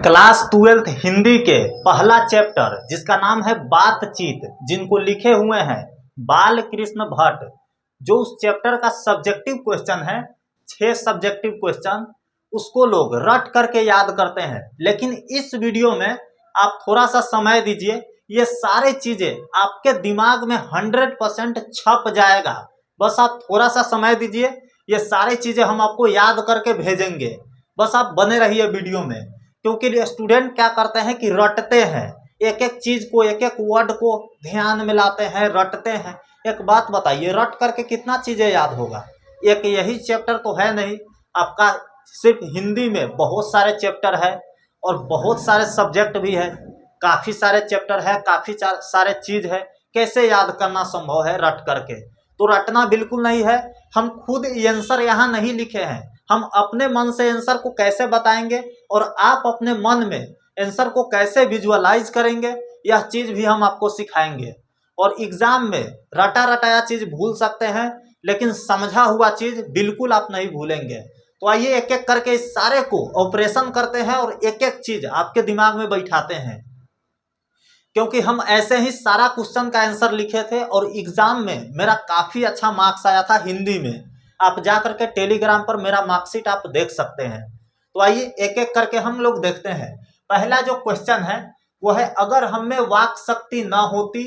Class 12th Hindi के पहला chapter जिसका नाम है बातचीत, जिनको लिखे हुए हैं बाल कृष्ण भट्ट। जो उस चैप्टर का सब्जेक्टिव क्वेश्चन है, 6 सब्जेक्टिव क्वेश्चन, उसको लोग रट करके याद करते हैं। लेकिन इस वीडियो में आप थोड़ा सा समय दीजिए, ये सारे चीजें आपके दिमाग में 100% छप जाएगा। बस आप थोड़ा सा समय दीजिए, ये सारी चीजें हम आपको याद करके भेजेंगे। बस आप बने रहिए वीडियो में, क्योंकि स्टूडेंट क्या करते हैं कि रटते हैं, एक एक चीज को, एक एक वर्ड को ध्यान में लाते हैं, रटते हैं। एक बात बताइए, रट करके कितना चीजें याद होगा? एक यही चैप्टर तो है नहीं, आपका सिर्फ हिंदी में बहुत सारे चैप्टर है और बहुत सारे सब्जेक्ट भी है, काफी सारे चैप्टर है, काफी सारे चीज है। कैसे याद करना संभव है रट करके? तो रटना बिल्कुल नहीं है। हम खुद आंसर यहाँ नहीं लिखे हैं, हम अपने मन से आंसर को कैसे बताएंगे और आप अपने मन में आंसर को कैसे विजुअलाइज करेंगे, यह चीज भी हम आपको सिखाएंगे। और एग्जाम में रटा रटाया चीज भूल सकते हैं, लेकिन समझा हुआ चीज बिल्कुल आप नहीं भूलेंगे। तो आइए एक एक करके इस सारे को ऑपरेशन करते हैं और एक एक चीज आपके दिमाग में बैठाते हैं, क्योंकि हम ऐसे ही सारा क्वेश्चन का आंसर लिखे थे और एग्जाम में मेरा काफी अच्छा मार्क्स आया था हिंदी में। आप जा करके टेलीग्राम पर मेरा मार्कशीट आप देख सकते हैं। तो आइए एक एक करके हम लोग देखते हैं। पहला जो क्वेश्चन है वो है, अगर हम में वाक शक्ति ना होती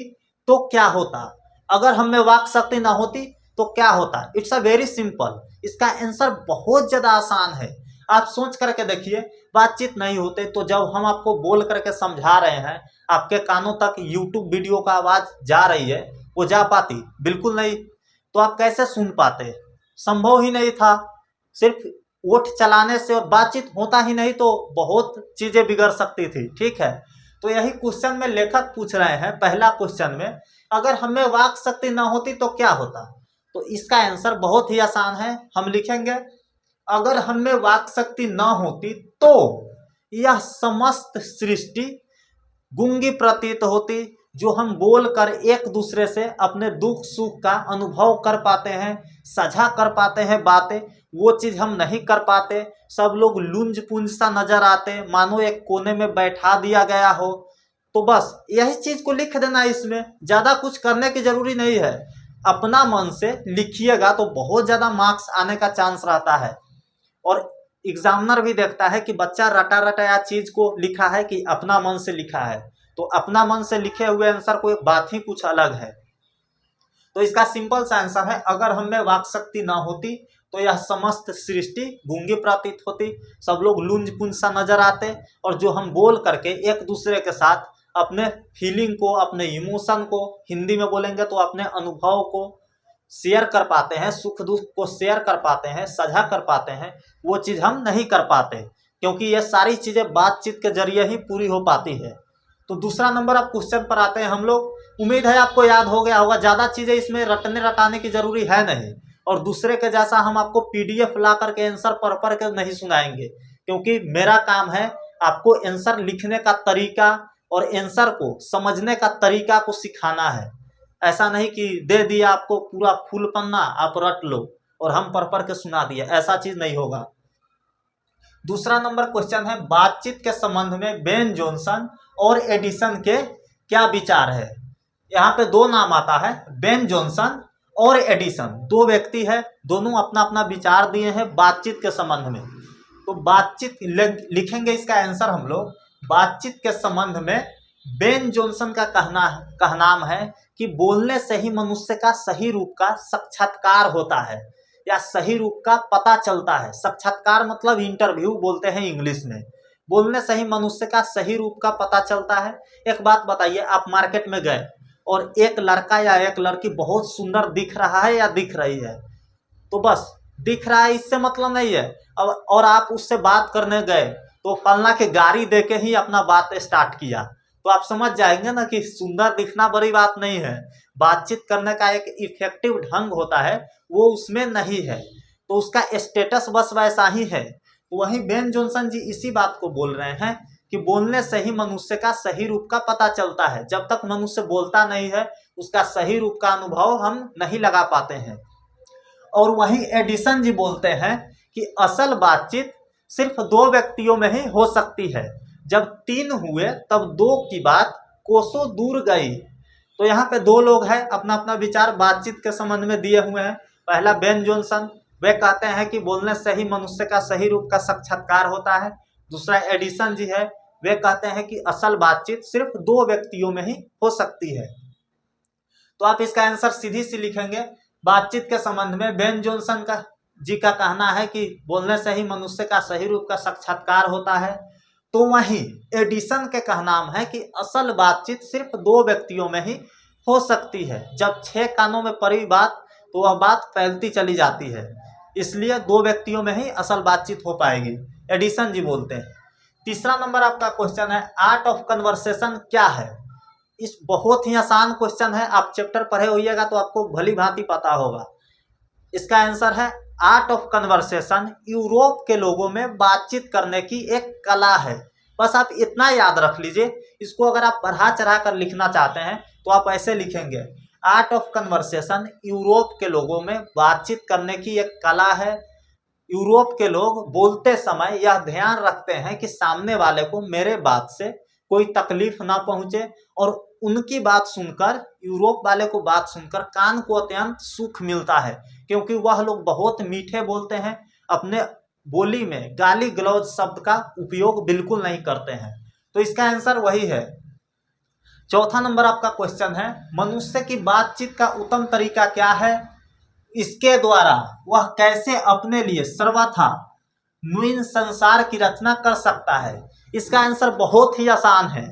तो क्या होता? अगर हम में वाक शक्ति ना होती तो क्या होता? It's a very simple. इसका आंसर बहुत ज्यादा आसान है। आप सोच करके देखिए, बातचीत नहीं होते तो जब हम आपको बोल करके समझा रहे हैं, आपके कानों तक यूट्यूब वीडियो का आवाज जा रही है, वो जा पाती? बिल्कुल नहीं। तो आप कैसे सुन पाते? संभव ही नहीं था। सिर्फ वोट चलाने से और बातचीत होता ही नहीं तो बहुत चीजें बिगड़ सकती थी। ठीक है, तो यही क्वेश्चन में लेखक पूछ रहे हैं। पहला क्वेश्चन में, अगर हमें वाक शक्ति ना होती तो क्या होता? तो इसका आंसर बहुत ही आसान है। हम लिखेंगे, अगर हमें वाक शक्ति ना होती तो यह समस्त सृष्टि गूंगी प्रतीत होती। जो हम बोलकर एक दूसरे से अपने दुख सुख का अनुभव कर पाते हैं, साझा कर पाते हैं बातें, वो चीज हम नहीं कर पाते। सब लोग लुंज पुंज सा नजर आते, मानो एक कोने में बैठा दिया गया हो। तो बस यही चीज को लिख देना, इसमें ज्यादा कुछ करने की जरूरी नहीं है। अपना मन से लिखिएगा तो बहुत ज्यादा मार्क्स आने का चांस रहता है। और एग्जामिनर भी देखता है कि बच्चा रटा रटाया चीज को लिखा है कि अपना मन से लिखा है। तो अपना मन से लिखे हुए आंसर को एक बात ही कुछ अलग है। तो इसका सिंपल सा आंसर है, अगर हमें वाक शक्ति ना होती तो यह समस्त सृष्टि गूंगी प्रतीत होती, सब लोग लुंज पुंज सा नजर आते, और जो हम बोल करके एक दूसरे के साथ अपने फीलिंग को, अपने इमोशन को, हिंदी में बोलेंगे तो अपने अनुभव को शेयर कर पाते हैं, सुख दुख को शेयर कर पाते हैं, साझा कर पाते हैं, वो चीज हम नहीं कर पाते, क्योंकि ये सारी चीजें बातचीत के जरिए ही पूरी हो पाती है। तो दूसरा नंबर अब क्वेश्चन पर आते हैं हम लोग। उम्मीद है आपको याद हो गया होगा, ज्यादा चीजें इसमें रटने रटाने की जरूरी है नहीं। और दूसरे के जैसा हम आपको पीडीएफ ला करके आंसर पढ़ पढ़ के नहीं सुनाएंगे, क्योंकि मेरा काम है आपको आंसर लिखने का तरीका और आंसर को समझने का तरीका को सिखाना है। ऐसा नहीं कि दे दिया आपको पूरा फुल पन्ना, आप रट लो और हम पढ़ पढ़ के सुना दिए, ऐसा चीज नहीं होगा। दूसरा नंबर क्वेश्चन है, बातचीत के संबंध में बेन जॉनसन और एडिसन के क्या विचार है? यहाँ पे दो नाम आता है, बेन जॉनसन और एडिसन, दो व्यक्ति है, दोनों अपना अपना विचार दिए हैं बातचीत के संबंध में। तो बातचीत लिखेंगे, इसका आंसर हम लोग बातचीत के संबंध में बेन जॉनसन का कहनाम है कि बोलने से ही मनुष्य का सही रूप का साक्षात्कार होता है, या सही रूप का पता चलता है। साक्षात्कार मतलब इंटरव्यू बोलते हैं इंग्लिश में। बोलने से ही मनुष्य का सही रूप का पता चलता है। एक बात बताइए, आप मार्केट में गए और एक लड़का या एक लड़की बहुत सुंदर दिख रहा है या दिख रही है, तो बस दिख रहा है इससे मतलब नहीं है। और आप उससे बात करने गए तो फलना के गाड़ी देके ही अपना बात स्टार्ट किया, तो आप समझ जाएंगे ना कि सुंदर दिखना बड़ी बात नहीं है। बातचीत करने का एक इफेक्टिव ढंग होता है, वो उसमें नहीं है, तो उसका स्टेटस बस वैसा ही है। तो वही बेन जॉनसन जी इसी बात को बोल रहे हैं कि बोलने से ही मनुष्य का सही रूप का पता चलता है। जब तक मनुष्य बोलता नहीं है, उसका सही रूप का अनुभव हम नहीं लगा पाते हैं। और वही एडिसन जी बोलते हैं कि असल बातचीत सिर्फ दो व्यक्तियों में ही हो सकती है, जब 3 हुए तब 2 की बात कोसों दूर गई। तो यहाँ पे 2 लोग हैं, अपना अपना विचार बातचीत के संबंध में दिए हुए हैं। पहला बेन जॉनसन, वे कहते हैं कि बोलने से ही मनुष्य का सही रूप का साक्षात्कार होता है। दूसरा एडिसन जी है, वे कहते हैं कि असल बातचीत सिर्फ 2 व्यक्तियों में ही हो सकती है। तो आप इसका आंसर सीधी सी लिखेंगे। बातचीत के संबंध में बेन जॉनसन का जी का कहना है कि बोलने से ही मनुष्य का सही रूप का साक्षात्कार होता है। तो वहीं एडिसन के कहना है कि असल बातचीत सिर्फ 2 व्यक्तियों में ही हो सकती है। जब 6 कानों में पड़ी बात तो वह बात फैलती चली जाती है, इसलिए 2 व्यक्तियों में ही असल बातचीत हो पाएगी, एडिसन जी बोलते हैं। तीसरा नंबर आपका क्वेश्चन है, आर्ट ऑफ कन्वर्सेशन क्या है। इस बहुत ही आसान क्वेश्चन है, आप चैप्टर पढ़े होइएगा तो आपको भली भांति पता होगा। इसका आंसर है आर्ट ऑफ कन्वर्सेशन यूरोप के लोगों में बातचीत करने की एक कला है। बस आप इतना याद रख लीजिए। इसको अगर आप बढ़ा चढ़ा कर लिखना चाहते हैं तो आप ऐसे लिखेंगे, आर्ट ऑफ कन्वर्सेशन यूरोप के लोगों में बातचीत करने की एक कला है। यूरोप के लोग बोलते समय यह ध्यान रखते हैं कि सामने वाले को मेरे बात से कोई तकलीफ ना पहुंचे, और उनकी बात सुनकर, यूरोप वाले को बात सुनकर कान को अत्यंत सुख मिलता है, क्योंकि वह लोग बहुत मीठे बोलते हैं। अपने बोली में गाली गलौज शब्द का उपयोग बिल्कुल नहीं करते हैं। तो इसका आंसर वही है। चौथा नंबर आपका क्वेश्चन है, मनुष्य की बातचीत का उत्तम तरीका क्या है, इसके द्वारा वह कैसे अपने लिए सर्वथा नवीन संसार की रचना कर सकता है। इसका आंसर बहुत ही आसान है।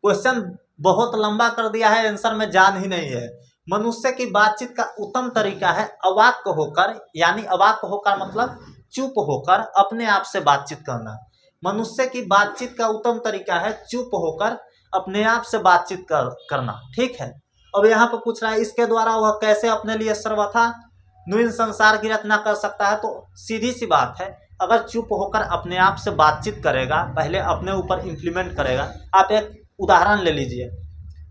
क्वेश्चन बहुत लंबा कर दिया है, आंसर में जान ही नहीं है। मनुष्य की बातचीत का उत्तम तरीका है अवाक होकर, यानी अवाक होकर मतलब चुप होकर अपने आप से बातचीत करना। मनुष्य की बातचीत का उत्तम तरीका है चुप होकर अपने आप से बातचीत करना। ठीक है, अब यहाँ पर पूछ रहा है इसके द्वारा वह कैसे अपने लिए सर्वथा नवीन संसार की रचना कर सकता है। तो सीधी सी बात है, अगर चुप होकर अपने आप से बातचीत करेगा, पहले अपने ऊपर इम्प्लीमेंट करेगा। आप एक उदाहरण ले लीजिए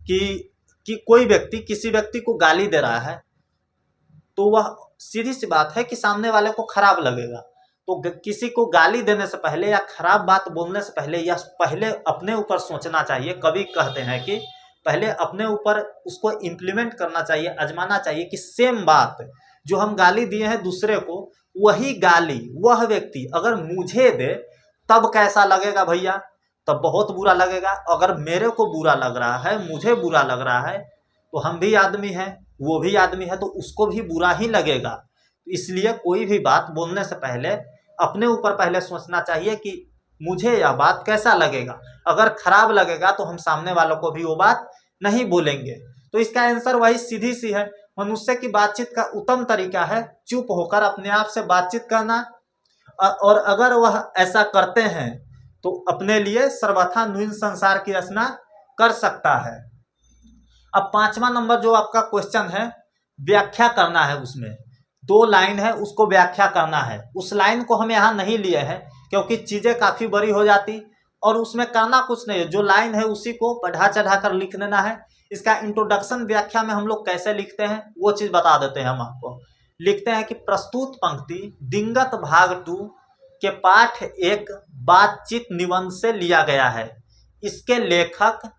कि कोई व्यक्ति किसी व्यक्ति को गाली दे रहा है, तो वह सीधी सी बात है कि सामने वाले को खराब लगेगा। तो किसी को गाली देने से पहले या खराब बात बोलने से पहले या पहले अपने ऊपर सोचना चाहिए। कभी कहते हैं कि पहले अपने ऊपर उसको इम्प्लीमेंट करना चाहिए, आजमाना चाहिए कि सेम बात जो हम गाली दिए हैं दूसरे को, वही गाली वह व्यक्ति अगर मुझे दे तब कैसा लगेगा भैया, तब बहुत बुरा लगेगा। अगर मेरे को बुरा लग रहा है, मुझे बुरा लग रहा है, तो हम भी आदमी हैं, वो भी आदमी है, तो उसको भी बुरा ही लगेगा। इसलिए कोई भी बात बोलने से पहले अपने ऊपर पहले सोचना चाहिए कि मुझे यह बात कैसा लगेगा। अगर खराब लगेगा तो हम सामने वालों को भी वो बात नहीं बोलेंगे। तो इसका आंसर वही सीधी सी है, मनुष्य की बातचीत का उत्तम तरीका है चुप होकर अपने आप से बातचीत करना, और अगर वह ऐसा करते हैं तो अपने लिए सर्वथा नवीन संसार की रचना कर सकता है। अब 5वां नंबर जो आपका क्वेश्चन है, व्याख्या करना है। उसमें 2 लाइन है, उसको व्याख्या करना है। उस लाइन को हम यहाँ नहीं लिए हैं क्योंकि चीज़ें काफ़ी बड़ी हो जाती, और उसमें करना कुछ नहीं है, जो लाइन है उसी को बढ़ा चढ़ा कर लिख देना है। इसका इंट्रोडक्शन व्याख्या में हम लोग कैसे लिखते हैं वो चीज़ बता देते हैं हम आपको। लिखते हैं कि प्रस्तुत पंक्ति दिंगत भाग 2 के पाठ 1 बातचीत निबंध से लिया गया है। इसके लेखक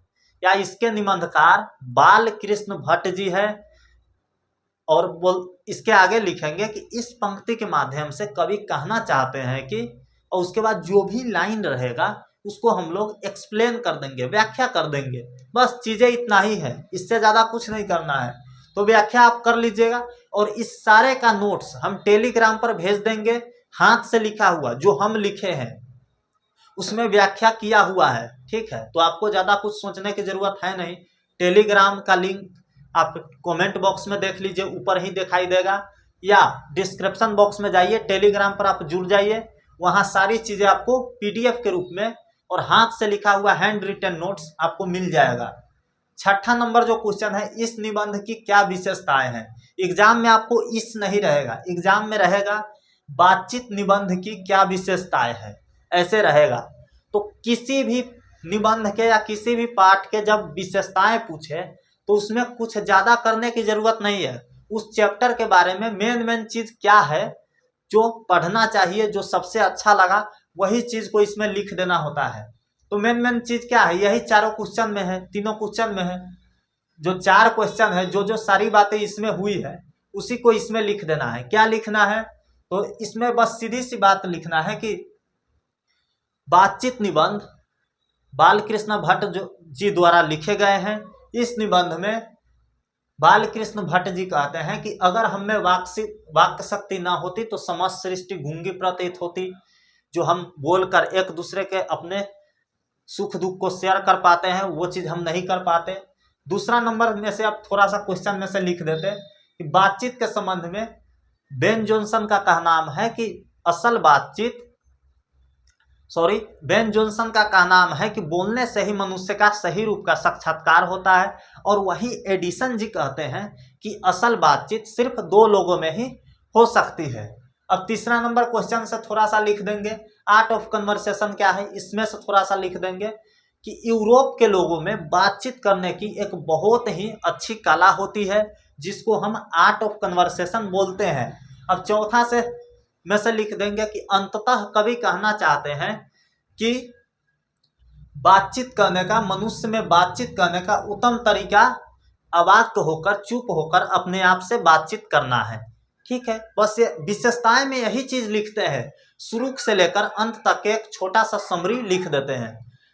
या इसके निबंधकार बाल कृष्ण भट्ट जी है। और इसके आगे लिखेंगे कि इस पंक्ति के माध्यम से कवि कहना चाहते हैं कि, और उसके बाद जो भी लाइन रहेगा उसको हम लोग एक्सप्लेन कर देंगे, व्याख्या कर देंगे। बस चीज़ें इतना ही है, इससे ज़्यादा कुछ नहीं करना है। तो व्याख्या आप कर लीजिएगा, और इस सारे का नोट्स हम टेलीग्राम पर भेज देंगे, हाथ से लिखा हुआ जो हम लिखे हैं उसमें व्याख्या किया हुआ है। ठीक है, तो आपको ज़्यादा कुछ सोचने की ज़रूरत है नहीं। टेलीग्राम का लिंक आप कमेंट बॉक्स में देख लीजिए, ऊपर ही दिखाई देगा, या डिस्क्रिप्शन बॉक्स में जाइए, टेलीग्राम पर आप जुड़ जाइए। वहाँ सारी चीज़ें आपको PDF के रूप में और हाथ से लिखा हुआ हैंड रिटन नोट्स आपको मिल जाएगा। 6ठा नंबर जो क्वेश्चन है, इस निबंध की क्या विशेषताएं हैं। एग्जाम में आपको इस नहीं रहेगा, एग्जाम में रहेगा बातचीत निबंध की क्या विशेषताएं हैं, ऐसे रहेगा। तो किसी भी निबंध के या किसी भी पाठ के जब विशेषताएं पूछे तो उसमें कुछ ज़्यादा करने की ज़रूरत नहीं है। उस चैप्टर के बारे में मेन चीज़ क्या है जो पढ़ना चाहिए, जो सबसे अच्छा लगा वही चीज़ को इसमें लिख देना होता है। तो मेन चीज क्या है, यही चारों क्वेश्चन में है, तीनों क्वेश्चन में है। जो 4 क्वेश्चन है, जो सारी बातें इसमें हुई है उसी को इसमें लिख देना है। क्या लिखना है, तो इसमें बस सीधी सी बात लिखना है कि बातचीत निबंध बालकृष्ण भट्ट जी द्वारा लिखे गए हैं। इस निबंध में बालकृष्ण भट्ट जी कहते हैं कि अगर हम में वाक्य शक्ति ना होती तो समस्त सृष्टि गूंगी प्रतीत होती। जो हम बोलकर एक दूसरे के अपने सुख दुख को शेयर कर पाते हैं, वो चीज हम नहीं कर पाते। दूसरा नंबर में से अब थोड़ा सा क्वेश्चन में से लिख देते कि बातचीत के संबंध में बेन जॉनसन का कहना है कि बेन जॉनसन का कहना है कि बोलने से ही मनुष्य का सही रूप का साक्षात्कार होता है। और वही एडिसन जी कहते हैं कि असल बातचीत सिर्फ 2 लोगों में ही हो सकती है। अब तीसरा नंबर क्वेश्चन से थोड़ा सा लिख देंगे, आर्ट ऑफ कन्वर्सेशन क्या है, इसमें से थोड़ा सा लिख देंगे कि यूरोप के लोगों में बातचीत करने की एक बहुत ही अच्छी कला होती है जिसको हम आर्ट ऑफ कन्वर्सेशन बोलते हैं। अब चौथा में से लिख देंगे कि अंततः कवि कहना चाहते हैं कि बातचीत करने का, मनुष्य में बातचीत करने का उत्तम तरीका अवाक होकर, चुप होकर अपने आप से बातचीत करना है। ठीक है, बस ये विशेषताएं में यही चीज लिखते हैं, शुरू से लेकर अंत तक एक छोटा सा समरी लिख देते हैं।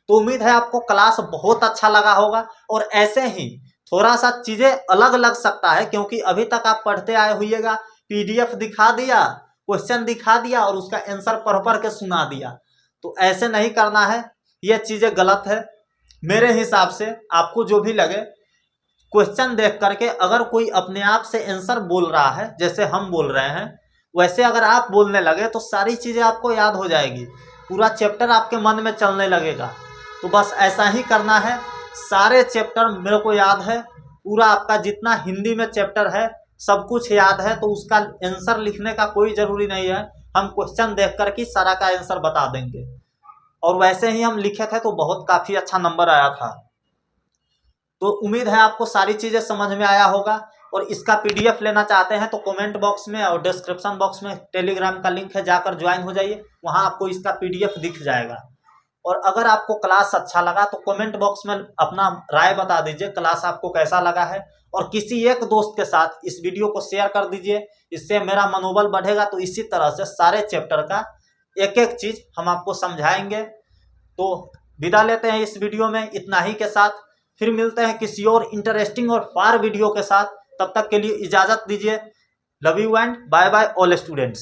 तो उम्मीद है आपको क्लास बहुत अच्छा लगा होगा। और ऐसे ही थोड़ा सा चीजें अलग लग सकता है क्योंकि अभी तक आप पढ़ते आए होइएगा, पीडीएफ दिखा दिया, क्वेश्चन दिखा दिया और उसका आंसर पढ़ के सुना दिया। तो ऐसे नहीं करना है, ये चीजें गलत है मेरे हिसाब से। आपको जो भी लगे, क्वेश्चन देख करके अगर कोई अपने आप से आंसर बोल रहा है, जैसे हम बोल रहे हैं, वैसे अगर आप बोलने लगे तो सारी चीजें आपको याद हो जाएगी, पूरा चैप्टर आपके मन में चलने लगेगा। तो बस ऐसा ही करना है। सारे चैप्टर मेरे को याद है, पूरा आपका जितना हिंदी में चैप्टर है सब कुछ याद है, तो उसका आंसर लिखने का कोई जरूरी नहीं है, हम क्वेश्चन देख कर के सारा का आंसर बता देंगे। और वैसे ही हम लिखे थे तो बहुत काफी अच्छा नंबर आया था। तो उम्मीद है आपको सारी चीजें समझ में आया होगा। और इसका पीडीएफ लेना चाहते हैं तो कमेंट बॉक्स में और डिस्क्रिप्शन बॉक्स में टेलीग्राम का लिंक है, जाकर ज्वाइन हो जाइए, वहां आपको इसका पीडीएफ दिख जाएगा। और अगर आपको क्लास अच्छा लगा तो कमेंट बॉक्स में अपना राय बता दीजिए, क्लास आपको कैसा लगा है। और किसी एक दोस्त के साथ इस वीडियो को शेयर कर दीजिए, इससे मेरा मनोबल बढ़ेगा। तो इसी तरह से सारे चैप्टर का एक एक चीज हम आपको समझाएंगे। तो विदा लेते हैं इस वीडियो में इतना ही के साथ, फिर मिलते हैं किसी और इंटरेस्टिंग और फार वीडियो के साथ। तब तक के लिए इजाजत दीजिए। Love you and bye bye all students.